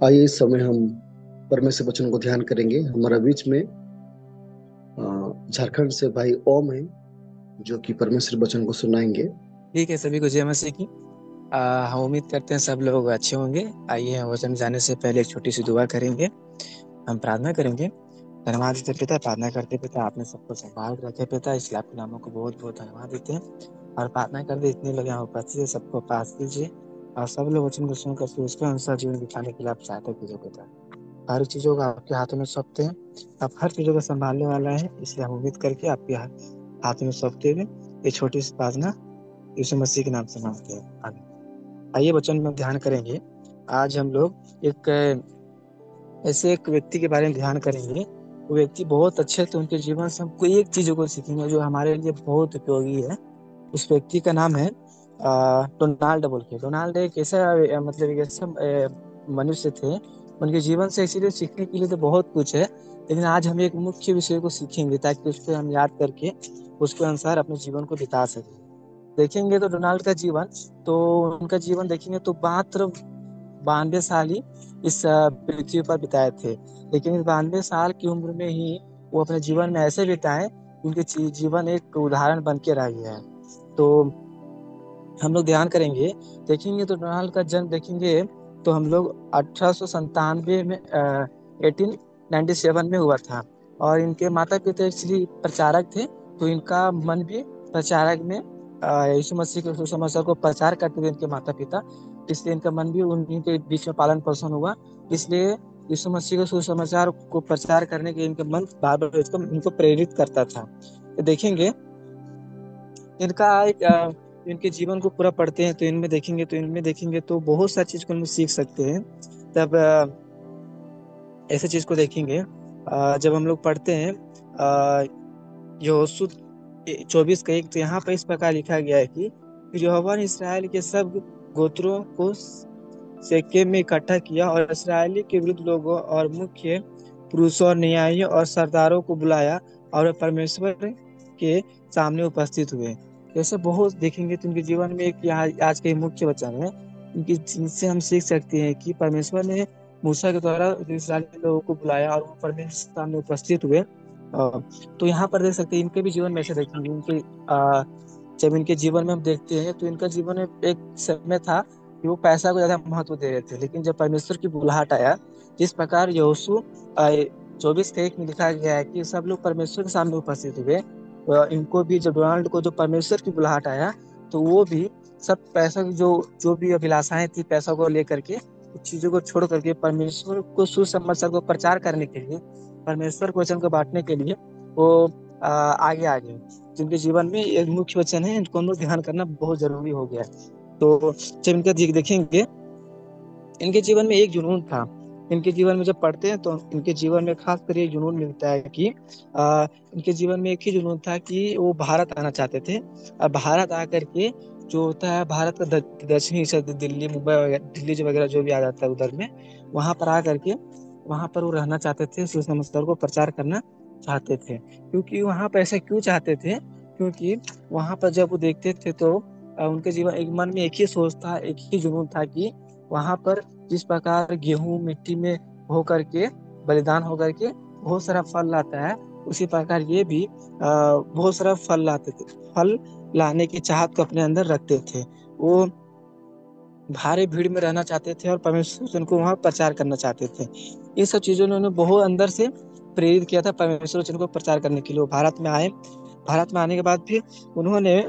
आइए इस समय हम परमेश्वर वचन को ध्यान करेंगे। हमारा बीच में झारखंड से भाई ओम है जो कि परमेश्वर वचन को सुनाएंगे। ठीक है, सभी को जय मसीह की। हम उम्मीद करते हैं सब लोग अच्छे होंगे। आइए हम वचन जाने से पहले एक छोटी सी दुआ करेंगे। हम प्रार्थना करेंगे। धन्यवाद देते पिता, प्रार्थना करते पिता, आपने सबको संभाल के रखे पिता, इसलिए आपके नामों को बहुत बहुत धन्यवाद देते हैं। और प्रार्थना करते इतने लोग यहाँ उपस्थित है, सबको पास कीजिए और सब लोग वचन को सुनकर फिर उसके अनुसार जीवन बिताने के लिए आप सहायता कीजिए पिता। हर चीजों को आपके हाथों में सौंपते हैं। आप हर चीजों को संभालने वाला है, इसलिए हम उम्मीद करके आपके हाथों में सौंपते हुए ये छोटी सी प्रार्थना यीशु मसीह के नाम से मांगते हैं, आमीन। आइए वचन में ध्यान करेंगे। आज हम लोग एक ऐसे एक व्यक्ति के बारे में ध्यान करेंगे। वो व्यक्ति बहुत अच्छे थे, उनके जीवन से हम कोई एक चीजों को सीखेंगे जो हमारे लिए बहुत उपयोगी है। उस व्यक्ति का नाम है डोनाल्ड बोल के। डोनाल्ड एक ऐसा मतलब एक ऐसा मनुष्य थे। उनके जीवन से इसीलिए सीखने के लिए तो बहुत कुछ है, लेकिन आज हम एक मुख्य विषय को सीखेंगे ताकि उसको हम याद करके उसके अनुसार अपने जीवन को बिता सकें। देखेंगे तो डोनाल्ड का जीवन, तो उनका जीवन देखेंगे तो मात्र 92 साल ही इस पृथ्वी पर बिताए थे। लेकिन इस 92 साल की उम्र में ही वो अपने जीवन में ऐसे बिताए, उनके जीवन एक उदाहरण बन के रह गया है। तो हम लोग ध्यान करेंगे, देखेंगे तो डोनाल्ड का जन्म देखेंगे तो हम लोग 1897 में 1897 में हुआ था। और इनके माता पिता एक्चुअली प्रचारक थे, तो इनका मन भी प्रचारक में यीशु मसीह के सुसमाचार को प्रचार करते थे इनके माता पिता। इसलिए इनका मन भी उन्हीं के बीच में पालन पोषण हुआ। इसलिए यीशु मसीह के सुसमाचार को प्रचार करने के इनका मन बार बार इनको प्रेरित करता था। तो देखेंगे इनका एक इनके जीवन को पूरा पढ़ते हैं तो इनमें देखेंगे तो बहुत सारी चीज को हम सीख सकते हैं। तब ऐसे चीज को देखेंगे जब हम लोग पढ़ते हैं यहोशू 24 का 1, तो यहाँ पर इस प्रकार लिखा गया है कि यहोवा ने इसराइल के सब गोत्रों को शेकेम में इकट्ठा किया और इसराइली के वृद्ध लोगों और मुख्य पुरुषों और न्यायियों और सरदारों को बुलाया और वे परमेश्वर के सामने उपस्थित हुए। जैसे बहुत देखेंगे तो उनके जीवन में एक यहाँ आज का मुख्य वचन है इनकी, जिनसे हम सीख सकते हैं कि परमेश्वर ने मूसा के द्वारा इस्राएली लोगों को बुलाया और वो परमेश्वर के सामने उपस्थित हुए। तो यहाँ पर देख सकते हैं इनके भी जीवन में ऐसे देखेंगे इनके जब इनके जीवन में हम देखते हैं तो इनका जीवन में एक समय था कि वो पैसा को ज्यादा महत्व दे रहे थे, लेकिन जब परमेश्वर की बुलाहट आया, जिस प्रकार यहोशू 24 का 1 में लिखा गया है कि सब लोग परमेश्वर के सामने उपस्थित हुए। इनको भी जब डोनाल्ड को जो परमेश्वर की बुलाहट आया, तो वो भी सब पैसा की जो जो भी अभिलाषाएं थी पैसा को लेकर के कुछ चीजों को छोड़ करके परमेश्वर को सुसमाचार को प्रचार करने के लिए, परमेश्वर को वचन को बांटने के लिए वो आगे आ गए। जिनके जीवन में एक मुख्य वचन है, इनको हम लोग ध्यान करना बहुत जरूरी हो गया है। तो जब इनका देखेंगे, इनके जीवन में एक जुनून था। इनके जीवन में जब पढ़ते हैं तो इनके जीवन में खास कर ये जुनून मिलता है कि इनके जीवन में एक ही जुनून था कि वो भारत आना चाहते थे। और भारत आकर के जो होता है भारत का दक्षिणी हिस्सा, दिल्ली मुंबई वगैरह, दिल्ली जो वगैरह जो भी आ जाता है उधर में, वहां पर आकर के वहां पर वो रहना चाहते थे, सुसमाचार को प्रचार करना चाहते थे। क्योंकि वहां पर ऐसा क्यों चाहते थे, क्योंकि वहां पर जब वो देखते थे तो उनके जीवन एक मन में एक ही सोच था, एक ही जुनून था कि वहां पर जिस प्रकार गेहूं मिट्टी में हो करके बलिदान हो करके बहुत सारा फल लाता है, उसी प्रकार ये भी बहुत सारा फल लाते थे। फल लाने की चाहत को अपने अंदर रखते थे। वो भारी भीड़ में रहना चाहते थे और परमेश्वर वचन को वहां प्रचार करना चाहते थे। ये सब चीजों ने उन्हें बहुत अंदर से प्रेरित किया था परमेश्वर वचन को प्रचार करने के लिए। वो भारत में आए। भारत में आने के बाद भी उन्होंने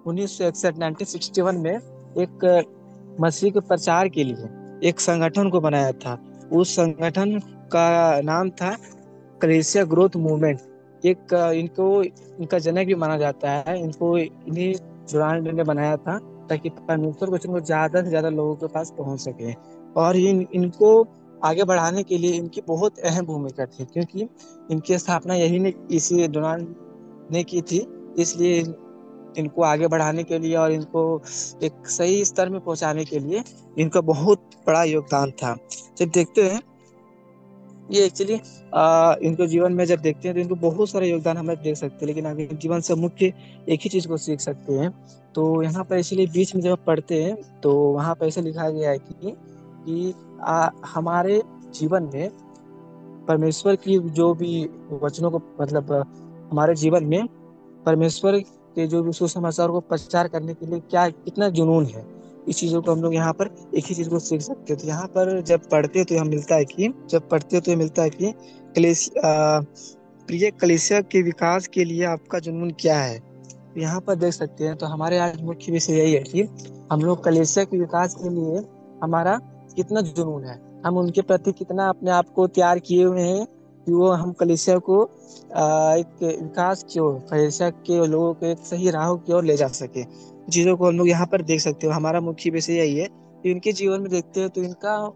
1961 1961 में एक मसीह के प्रचार के लिए एक संगठन को बनाया था। उस संगठन का नाम था कलीसिया ग्रोथ मूवमेंट। एक इनको इनका जनक भी माना जाता है। इनको इन्हीं डोनाल्ड ने बनाया था ताकि परमेश्वर वचन को ज्यादा से ज्यादा लोगों के पास पहुंच सके। और इनको आगे बढ़ाने के लिए इनकी बहुत अहम भूमिका थी, क्योंकि इनकी स्थापना यही ने इसी डोनाल्ड ने की थी। इसलिए इनको आगे बढ़ाने के लिए और इनको एक सही स्तर में पहुंचाने के लिए इनका बहुत बड़ा योगदान था। जब देखते हैं ये एक्चुअली इनको जीवन में जब देखते हैं तो इनको बहुत सारा योगदान हमें देख सकते हैं, लेकिन आगे जीवन से मुख्य एक ही चीज को सीख सकते हैं। तो यहाँ पर इसलिए बीच में जब आप पढ़ते हैं तो वहां पर ऐसे लिखा गया है कि कि हमारे जीवन में परमेश्वर की जो भी वचनों को मतलब हमारे जीवन में परमेश्वर के जो भी सुसमाचार को प्रचार करने के लिए क्या कितना जुनून है। इस चीजों को हम लोग यहाँ पर एक ही चीज को सीख सकते हैं। तो यहाँ पर जब पढ़ते हैं तो यह मिलता है कि जब पढ़ते हैं तो ये मिलता है कि प्रिय कलीसिया के विकास के लिए आपका जुनून क्या है। तो यहाँ पर देख सकते हैं तो हमारे आज मुख्य विषय यही है कि हम लोग कलीसिया के विकास के लिए हमारा कितना जुनून है, हम उनके प्रति कितना अपने आप को तैयार किए हुए हैं कि वो हम कलीसिया को एक विकास की ओर, कलीसिया के लोगों को एक सही राह की ओर ले जा सके। चीजों को हम लोग यहाँ पर देख सकते हो। हमारा मुख्य विषय यही है कि इनके जीवन में देखते हैं तो इनका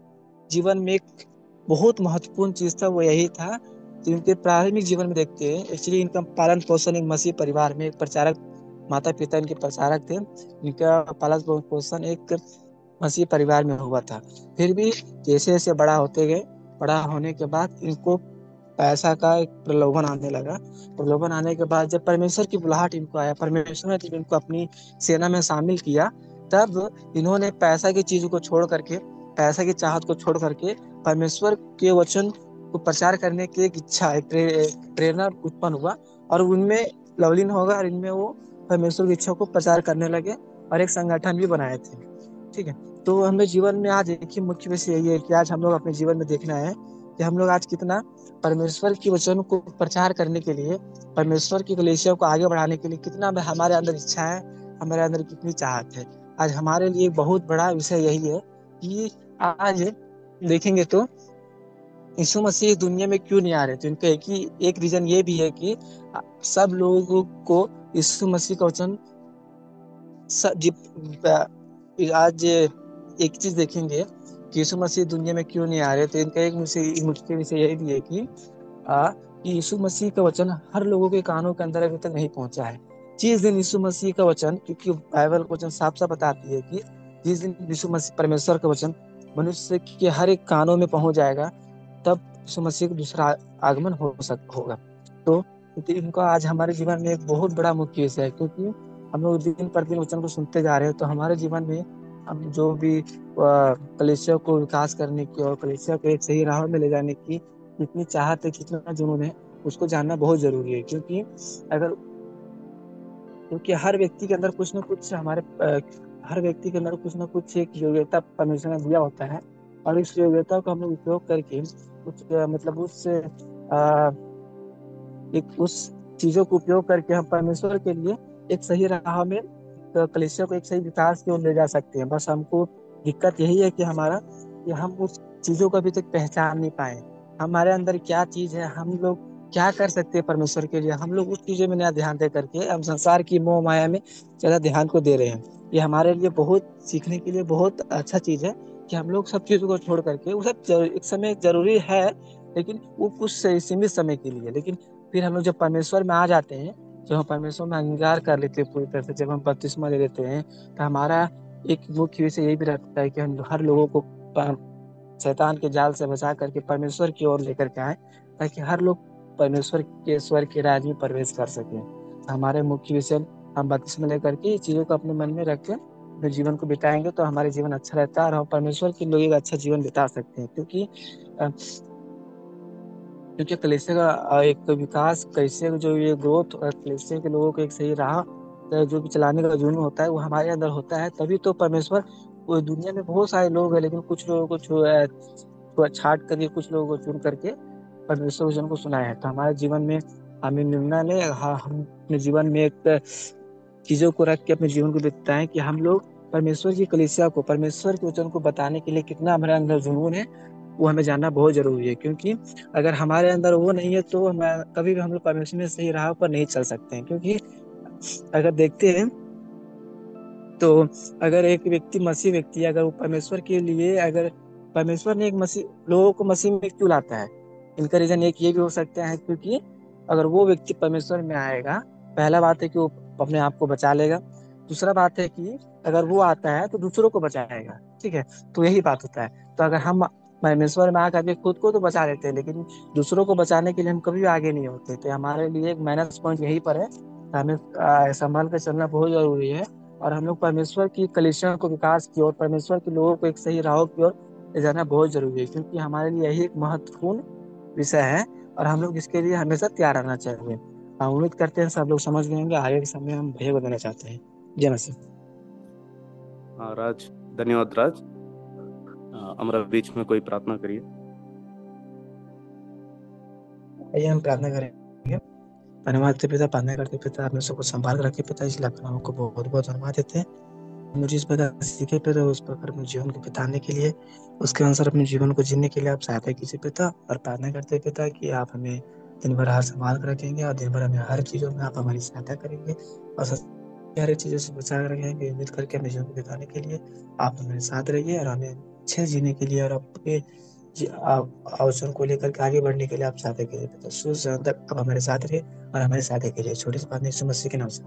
जीवन में एक बहुत महत्वपूर्ण चीज था, वो यही था। तो इनके प्रारंभिक जीवन में देखते हैं एक्चुअली इनका पालन पोषण एक मसीह परिवार में, एक प्रचारक माता पिता इनके प्रचारक थे, इनका पालन पोषण एक मसीह परिवार में हुआ था। फिर भी जैसे जैसे बड़ा होते गए, बड़ा होने के बाद इनको पैसा का एक प्रलोभन आने लगा। प्रलोभन आने के बाद जब परमेश्वर की बुलाहट इनको आया, परमेश्वर ने जब इनको अपनी सेना में शामिल किया, तब इन्होंने पैसा की चीज को छोड़ करके, पैसा की चाहत को छोड़ करके परमेश्वर के वचन को प्रचार करने की एक इच्छा, एक प्रेरणा उत्पन्न हुआ और उनमें लवलीन होगा और इनमें वो परमेश्वर की इच्छा को प्रचार करने लगे और एक संगठन भी बनाए थे। ठीक है। तो हमें जीवन में आज एक ही मुख्य विषय यही है कि आज हम लोग अपने जीवन में देखना है कि हम लोग आज कितना परमेश्वर की वचन को प्रचार करने के लिए, परमेश्वर की कलीसिया को आगे बढ़ाने के लिए कितना हमारे अंदर इच्छा है, हमारे अंदर कितनी चाहत है। आज हमारे लिए बहुत बड़ा विषय यही है कि आज देखेंगे तो यीशु मसीह दुनिया में क्यों नहीं आ रहे। तो इनका एक रीजन ये भी है कि सब लोगों को यीशु मसीह का वचन आज एक चीज देखेंगे कि यीशु मसीह दुनिया में क्यों नहीं आ रहे। तो इनका एक मुख्य विषय यही भी है कि यीशु मसीह का वचन हर लोगों के कानों के अंदर अभी तक नहीं पहुंचा है। जिस दिन यीशु मसीह का वचन, क्योंकि बाइबल का वचन साफ साफ बताती है कि जिस दिन यीशु मसीह परमेश्वर का वचन मनुष्य के हर एक कानों में पहुंच जाएगा, तब यीशु मसीह का दूसरा आगमन होगा। तो इनको आज हमारे जीवन में एक बहुत बड़ा मुख्य विषय है, क्योंकि हम लोग दिन पर दिन वचन को सुनते जा रहे हैं। तो हमारे जीवन में हम जो भी कलीसिया को विकास करने की और कलीसिया को एक सही राह में ले जाने की कितनी चाहत है, कितना जुनून है, उसको जानना बहुत जरूरी है। क्योंकि हर व्यक्ति के अंदर कुछ ना कुछ हर व्यक्ति के अंदर कुछ ना कुछ एक योग्यता परमेश्वर ने दिया होता है और इस योग्यता को हम लोग उपयोग करके मतलब उस चीजों को उपयोग करके हम परमेश्वर के लिए एक सही राह में कलीसिया को एक सही विकास की ओर ले जा सकते हैं। बस हमको दिक्कत यही है कि हम उस चीजों को अभी तक पहचान नहीं पाए। हमारे अंदर क्या चीज है, हम लोग क्या कर सकते हैं परमेश्वर के लिए, हम लोग उस चीजों में नया ध्यान दे करके हम संसार की मोह माया में ज्यादा ध्यान को दे रहे हैं। ये हमारे लिए बहुत सीखने के लिए बहुत अच्छा चीज है कि हम लोग सब चीजों को छोड़ करके, वो सब एक समय जरूरी है लेकिन वो कुछ सीमित समय के लिए। लेकिन फिर हम लोग जब परमेश्वर में आ जाते हैं, जब हम परमेश्वर में अंगीकार कर लेते हैं पूरी तरह से, जब हम बपतिस्मा ले लेते हैं, तो हमारा एक मुख्य विषय यही भी रहता है कि हम हर लोगों को शैतान के जाल से बचा करके परमेश्वर की ओर लेकर के आए, ताकि हर लोग परमेश्वर के स्वर्ग के राज में प्रवेश कर सके। हमारे मुख्य विषय हम बपतिस्मा लेकर के चीजों को अपने मन में रख के अपने जीवन को बिताएंगे तो हमारे जीवन अच्छा रहता है और हम परमेश्वर के लोग एक अच्छा जीवन बिता सकते हैं। क्योंकि कलीसिया का एक विकास, कलीसिया का जो ये ग्रोथ और कलीसिया के लोगों को एक सही राह जो भी चलाने का जुनून होता है वो हमारे अंदर होता है। तभी तो परमेश्वर, वो दुनिया में बहुत सारे लोग हैं लेकिन कुछ लोगों को छाट करके, कुछ लोगों को चुन करके परमेश्वर वचन को सुनाया है। तो हमारे जीवन में हमें निर्णय ले, हम अपने जीवन में एक चीजों को रख के अपने जीवन को बिताएं कि हम लोग परमेश्वर की कलीसिया को, परमेश्वर के वचन को बताने के लिए कितना हमारे अंदर जुनून है, वो हमें जानना बहुत जरूरी है। क्योंकि अगर हमारे अंदर वो नहीं है तो हम कभी भी हम लोग परमेश्वर में सही राह पर नहीं चल सकते हैं। क्योंकि अगर देखते हैं तो अगर एक व्यक्ति मसीह व्यक्ति है, अगर वो परमेश्वर के लिए, अगर परमेश्वर ने एक मसीह लोगों को मसीह में क्यों लाता है, इनका रीजन एक ये भी हो सकता है क्योंकि अगर वो व्यक्ति परमेश्वर में आएगा, पहला बात है कि वो अपने आप को बचा लेगा, दूसरा बात है कि अगर वो आता है तो दूसरों को बचाएगा। ठीक है। तो यही बात होता है। तो अगर हम परमेश्वर में आकर के खुद को तो बचा लेते हैं लेकिन दूसरों को बचाने के लिए हम कभी आगे नहीं होते। तो हमारे लिए एक माइनस पॉइंट यही पर है, हमें संभाल कर चलना बहुत जरूरी है और हम लोग परमेश्वर की कलीसिया को विकास की ओर, परमेश्वर के लोगों को एक सही राह की ओर ये जानना बहुत जरूरी है, क्योंकि हमारे लिए यही एक महत्वपूर्ण विषय है और हम लोग इसके लिए हमेशा तैयार रहना चाहिए। हम उम्मीद करते हैं सब लोग समझ गए होंगे। आगे के समय हम भैया को देना चाहते हैं। जय मसीह। हाँ राज, धन्यवाद राज। हमारा बीच में कोई प्रार्थना करिए। आइए हम प्रार्थना करेंगे। धन्यवाद पिता, प्रार्थना करते पिता, आपने सबको संभाल कर रखे पिता, इसलिए आपका नाम को बहुत बहुत धन्यवाद देते हैं। मुझे इस प्रकार सीखे पिता, उस प्रकार अपने जीवन को बिताने के लिए, उसके अनुसार अपने जीवन को जीने के लिए आप सहायता कीजिए पिता। और प्रार्थना करते पिता कि आप हमें दिन भर हर संभाल कर रखेंगे और दिन भर हमें हर चीजों में आप हमारी सहायता करेंगे और हर एक चीजों से बचा कर रखेंगे। उम्मीद करके अपने जीवन को बिताने के लिए आप हमारे साथ रहिए और हमें अच्छे जीने के लिए और आपके अवसर को लेकर के आगे बढ़ने के लिए आप सहायता कीजिए पिता। सुख तक आप हमारे साथ रहिए और हमारे साथ के लिए छोटी सी बात नहीं, समस्या के नाम से